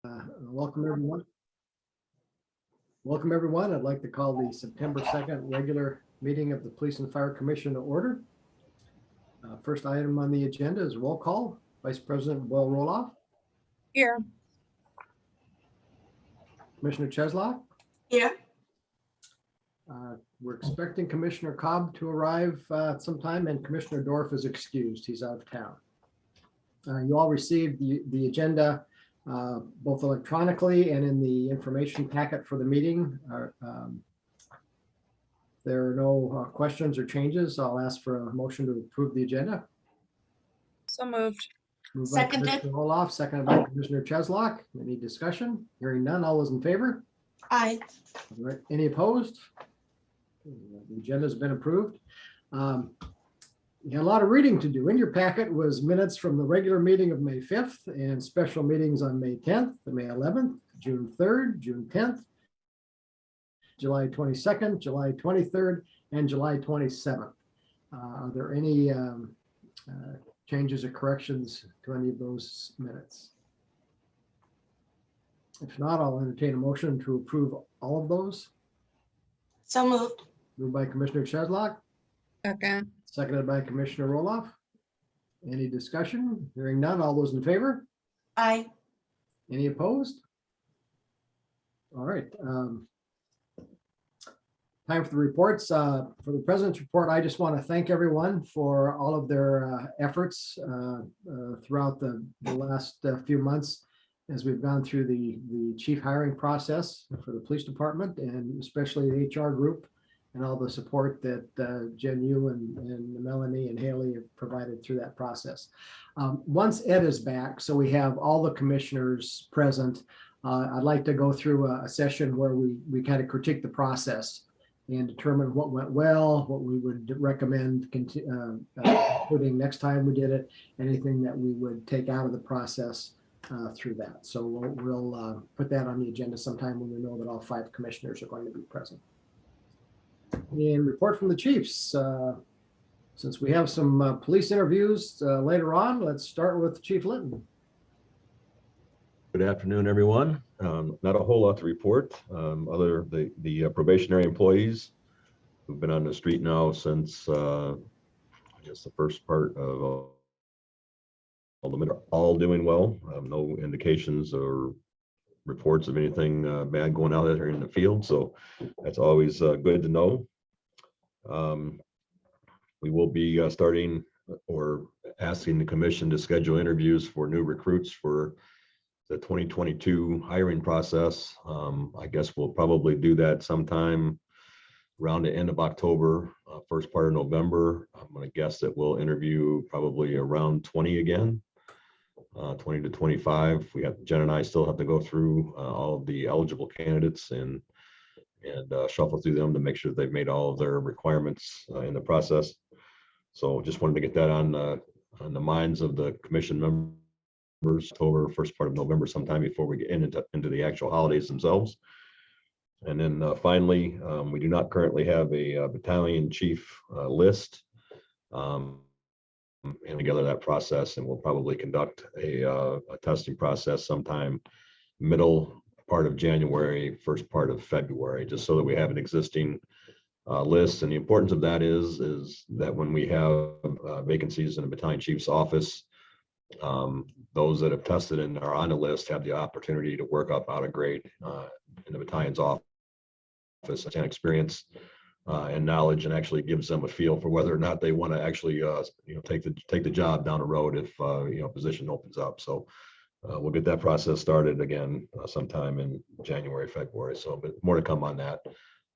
Welcome, everyone. Welcome, everyone. I'd like to call the September 2nd regular meeting of the Police and Fire Commission to order. First item on the agenda is roll call. Vice President Boyle Roloff. Here. Commissioner Cheslock. Here. We're expecting Commissioner Cobb to arrive sometime, and Commissioner Dorf is excused. He's out of town. You all received the agenda both electronically and in the information packet for the meeting. There are no questions or changes. I'll ask for a motion to approve the agenda. So moved. Moved by Seconded. Commissioner Roloff, seconded by Commissioner Cheslock. Any discussion? Hearing none. All those in favor? Aye. All right. Any opposed? The agenda has been approved. You had a lot of reading to do. In your packet was minutes from the regular meeting of May 5th and special meetings on May 10th, May 11th, June 3rd, June 10th, July 22nd, July 23rd, and July 27th. Are there any changes or corrections to any of those minutes? If not, I'll entertain a motion to approve all of those. So moved. Moved by Commissioner Cheslock, Second. seconded by Commissioner Roloff. Any discussion? Hearing none. All those in favor? Aye. Any opposed? All right. Time for the reports. For the President's report, I just want to thank everyone for all of their efforts throughout the last few months as we've gone through the chief hiring process for the police department, and especially the HR group, and all the support that Jen, you and Melanie and Haley have provided through that process. Once Ed is back, so we have all the commissioners present, I'd like to go through a session where we kind of critique the process and determine what went well, what we would recommend including next time we did it, anything that we would take out of the process through that. So we'll put that on the agenda sometime when we know that all 5 commissioners are going to be present. And report from the chiefs. Since we have some police interviews later on, let's start with Chief Linton. Good afternoon, everyone. Not a whole lot to report, other the probationary employees who've been on the street now since I guess the first part of all doing well. No indications or reports of anything bad going out there in the field, so that's always good to know. We will be starting or asking the commission to schedule interviews for new recruits for the 2022 hiring process. I guess we'll probably do that sometime around the end of October, first part of November. I'm going to guess that we'll interview probably around 20 again. 20 to 25. We have Jen and I still have to go through all of the eligible candidates and shuffle through them to make sure they've made all of their requirements in the process. So just wanted to get that on the minds of the commission members. October, first part of November, sometime before we get into the actual holidays themselves. And then finally, we do not currently have a battalion chief list. And together that process, and we'll probably conduct a testing process sometime middle part of January, first part of February, just so that we have an existing list. And the importance of that is that when we have vacancies in the battalion chief's office, those that have tested and are on the list have the opportunity to work up out of grade in the battalion's office and experience and knowledge, and actually gives them a feel for whether or not they want to actually take the job down the road if position opens up. So we'll get that process started again sometime in January, February. So, but more to come on that.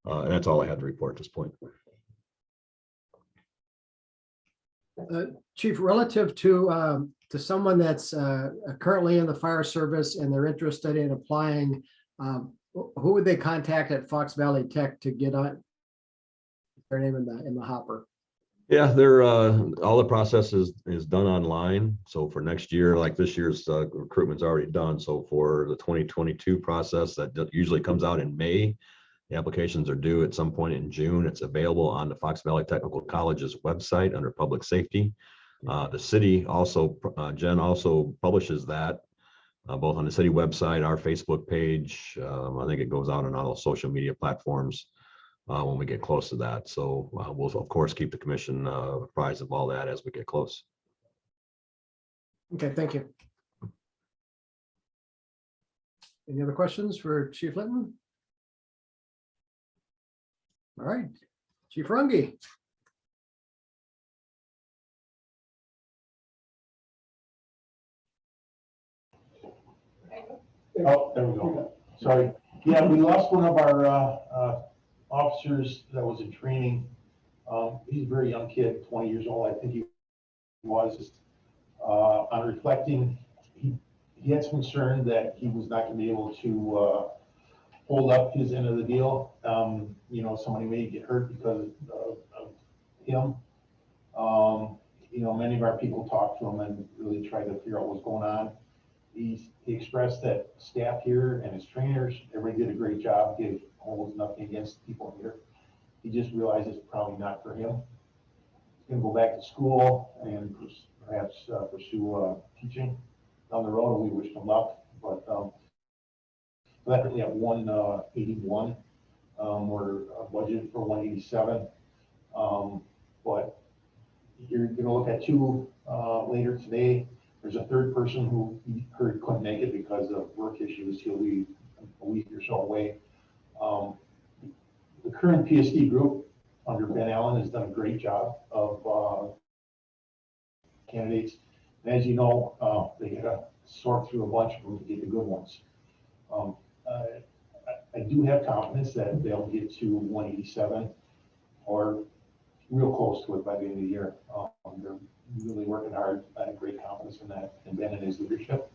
And that's all I had to report at this point. Chief, relative to someone that's currently in the fire service and they're interested in applying, who would they contact at Fox Valley Tech to get on their name in the hopper? Yeah, they're all the process is done online. So for next year, like this year's recruitment's already done. So for the 2022 process that usually comes out in May, the applications are due at some point in June. It's available on the Fox Valley Technical College's website under public safety. The city also, Jen also publishes that both on the city website, our Facebook page. I think it goes out on all social media platforms when we get close to that. So we'll, of course, keep the commission apprised of all that as we get close. Okay, thank you. Any other questions for Chief Linton? All right, Chief Runge. Oh, there we go. Sorry. Yeah, we lost one of our officers that was in training. He's a very young kid, 20 years old, I think he was. On reflecting, he had some concern that he was not going to be able to hold up his end of the deal. You know, somebody may get hurt because of him. You know, many of our people talked to him and really tried to figure out what's going on. He expressed that staff here and his trainers, everybody did a great job, gave almost nothing against people here. He just realized it's probably not for him. He's gonna go back to school and perhaps pursue teaching down the road. We wish him luck, but definitely at 181, we're budgeted for 187. But you're gonna look at two later today. There's a third person who he heard couldn't make it because of work issues. He'll be a week or so away. The current PSD group under Ben Allen has done a great job of candidates. And as you know, they got to sort through a bunch of them to get the good ones. I do have confidence that they'll get to 187 or real close to it by the end of the year. They're really working hard. I have great confidence in that, and Ben and his leadership.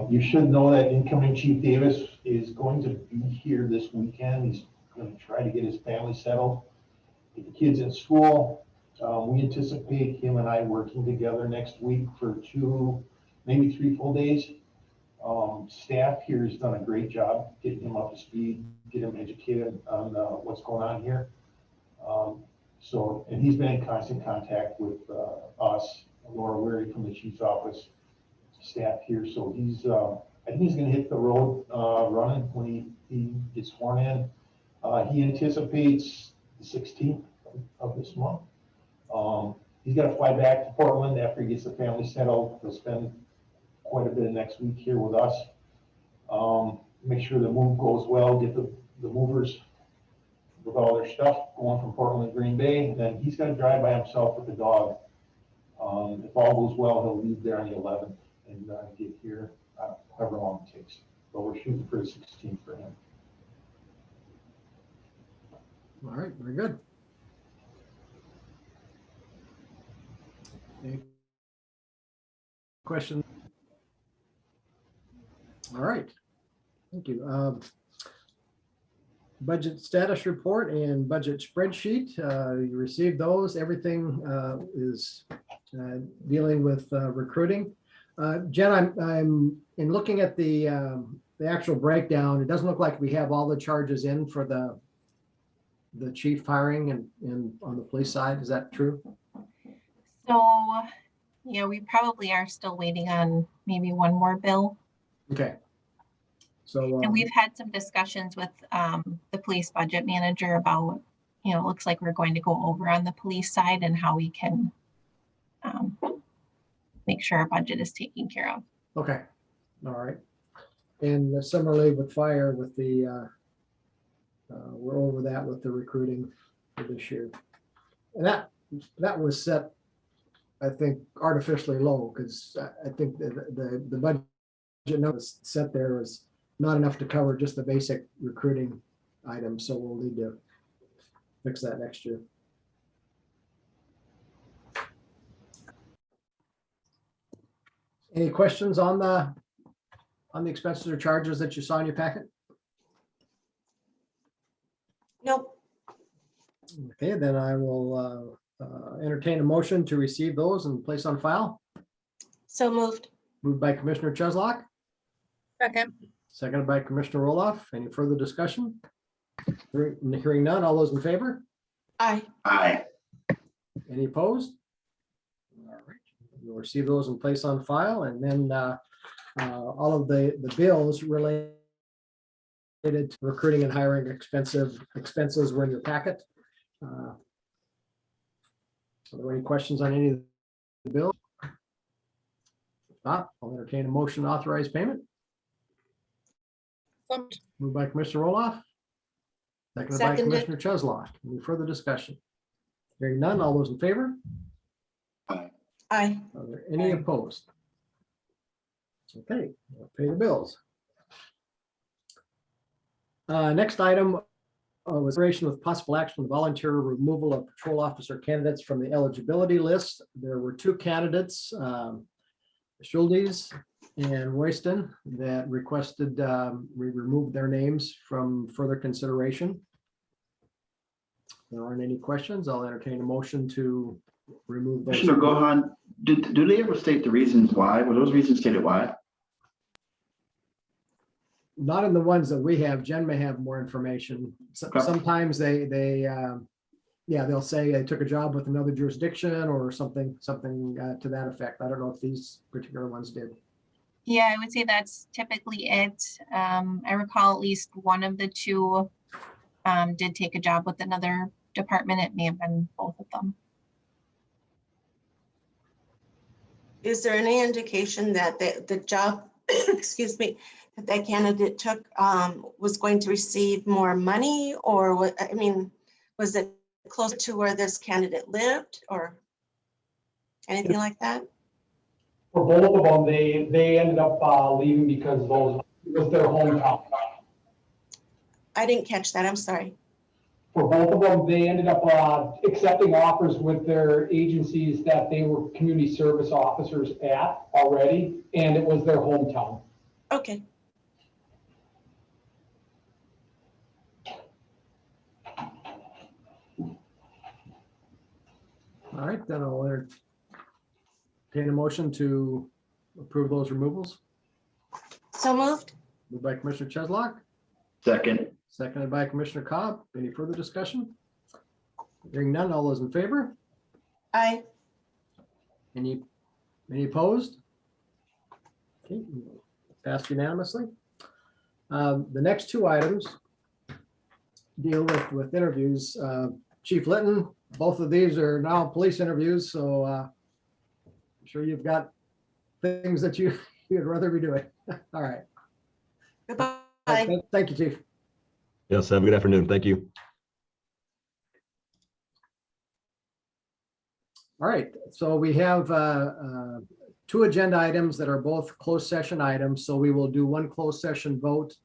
You should know that incoming Chief Davis is going to be here this weekend. He's going to try to get his family settled, get the kids in school. We anticipate him and I working together next week for 2, maybe 3 full days. Staff here has done a great job getting him up to speed, get him educated on what's going on here. And he's been in constant contact with us, Laura Weary from the chief's office, staff here. So he's, I think he's going to hit the road running when he gets sworn in. He anticipates the 16th of this month. He's got to fly back to Portland after he gets the family settled. He'll spend quite a bit of next week here with us. Make sure the move goes well, get the movers with all their stuff going from Portland to Green Bay. And then he's going to drive by himself with the dog. If all goes well, he'll leave there on the 11th and get here however long it takes. But we're shooting for the 16th for him. All right, very good. Any questions? All right, thank you. Budget status report and budget spreadsheet. You received those. Everything is dealing with recruiting. Jen, I'm in looking at the actual breakdown. It doesn't look like we have all the charges in for the chief hiring and on the police side. Is that true? So, yeah, we probably are still waiting on maybe one more bill. Okay. So And we've had some discussions with the police budget manager about, you know, it looks like we're going to go over on the police side and how we can make sure our budget is taken care of. okay. All right. And similarly with fire, with the we're over that with the recruiting for this year. And that was set, I think, artificially low, because I think the budget note was set there was not enough to cover just the basic recruiting items. So we'll need to fix that next year. Any questions on the expenses or charges that you saw in your packet? Nope. Okay, then I will entertain a motion to receive those and place on file. So moved. Moved by Commissioner Cheslock, Second. seconded by Commissioner Roloff. Any further discussion? Hearing none. All those in favor? Aye. Aye. Any opposed? All right, we'll receive those and place on file, and then all of the bills related to recruiting and hiring expenses were in your packet. Are there any questions on any of the bills? If not, I'll entertain a motion to authorize payment. So moved. Moved by Commissioner Roloff. Seconded by Seconded. Commissioner Cheslock. Any further discussion? Hearing none, all those in favor? Aye. Are there any opposed? Okay, we'll pay the bills. Next item was consideration with possible action on volunteer removal of patrol officer candidates from the eligibility list. There were two candidates, Schuldes and Royston, that requested we remove their names from further consideration. There aren't any questions. I'll entertain a motion to remove those. Commissioner Gohan, do they ever state the reasons why? Were those reasons stated why? Not in the ones that we have. Jen may have more information. Okay. Sometimes they'll say they took a job with another jurisdiction or something to that effect. I don't know if these particular ones did. Yeah, I would say that's typically it. I recall at least one of the two did take a job with another department. It may have been both of them. Is there any indication that the job, excuse me, that candidate took was going to receive more money, or what? I mean, was it close to where this candidate lived or anything like that? For both of them, they ended up leaving because those was their hometown. I didn't catch that. I'm sorry. For both of them, they ended up accepting offers with their agencies that they were community service officers at already, and it was their hometown. Okay. All right, then I'll entertain a motion to approve those removals. So moved. Moved by Commissioner Cheslock, Second, seconded by Commissioner Cobb. Any further discussion? Hearing none, all those in favor? Aye. Any opposed? Okay, passed unanimously. The next two items deal with interviews. Chief Litton, both of these are now police interviews, so I'm sure you've got things that you'd rather be doing. All right. Goodbye. Thank you, Chief. Yes, have a good afternoon. Thank you. All right, so we have two agenda items that are both closed session items. So we will do one closed session vote,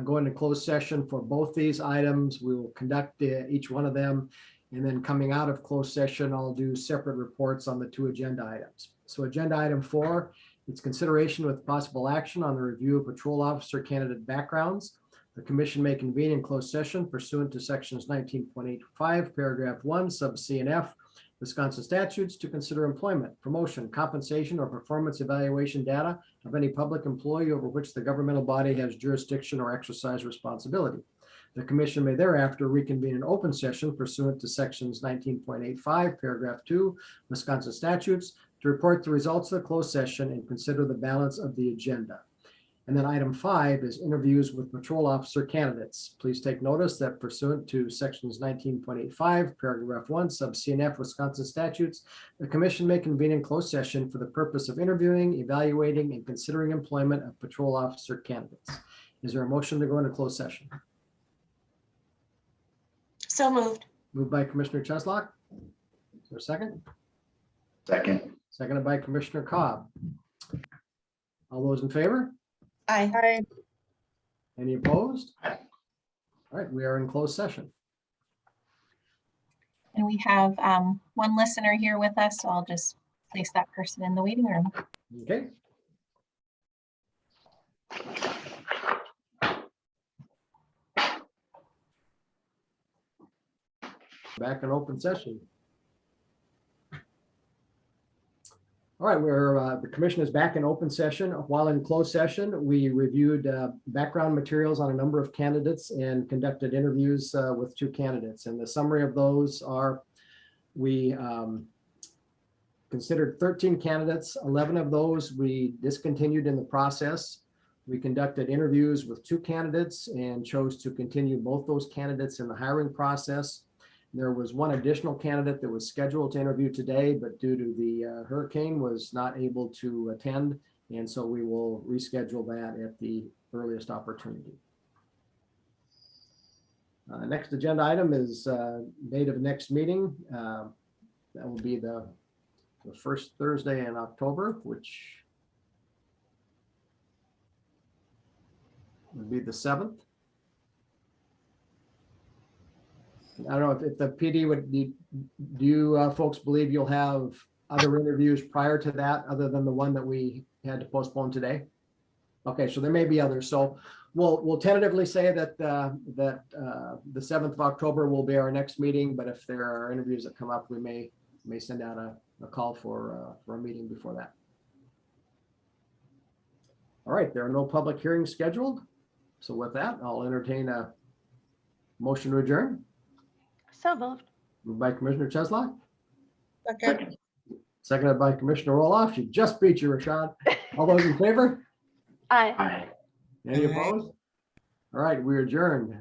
go into closed session for both these items. We will conduct each one of them. And then coming out of closed session, I'll do separate reports on the two agenda items. So agenda item 4, it's consideration with possible action on the review of patrol officer candidate backgrounds. The commission may convene in closed session pursuant to sections 19.85, paragraph 1, sub C and F, Wisconsin statutes to consider employment, promotion, compensation, or performance evaluation data of any public employee over which the governmental body has jurisdiction or exercise responsibility. The commission may thereafter reconvene in open session pursuant to sections 19.85, paragraph 2, Wisconsin statutes to report the results of the closed session and consider the balance of the agenda. And then item 5 is interviews with patrol officer candidates. Please take notice that pursuant to sections 19.85, paragraph 1, sub C and F Wisconsin statutes, the commission may convene in closed session for the purpose of interviewing, evaluating, and considering employment of patrol officer candidates. Is there a motion to go into closed session? So moved. Moved by Commissioner Cheslock. Is there a second? second, Seconded by Commissioner Cobb. All those in favor? Aye. Any opposed? All right, we are in closed session. And we have one listener here with us, so I'll just place that person in the waiting room. Okay. Back in open session. All right, the commission is back in open session. While in closed session, we reviewed background materials on a number of candidates and conducted interviews with 2 candidates. And the summary of those are we considered 13 candidates. 11 of those we discontinued in the process. We conducted interviews with 2 candidates and chose to continue both those candidates in the hiring process. There was 1 additional candidate that was scheduled to interview today, but due to the hurricane was not able to attend. And so we will reschedule that at the earliest opportunity. Next agenda item is date of next meeting. That will be the first Thursday in October, which would be the 7th. I don't know if the PD would, do you folks believe you'll have other interviews prior to that, other than the one that we had to postpone today? Okay, so there may be others. So we'll tentatively say that the 7th of October will be our next meeting, but if there are interviews that come up, we may send out a call for a meeting before that. All right, there are no public hearings scheduled. So with that, I'll entertain a motion to adjourn. So moved. Moved by Commissioner Cheslock, Okay. seconded by Commissioner Roloff. She just beat you, Rashad. All those in favor? Aye. Aye. Any opposed? All right, we adjourned.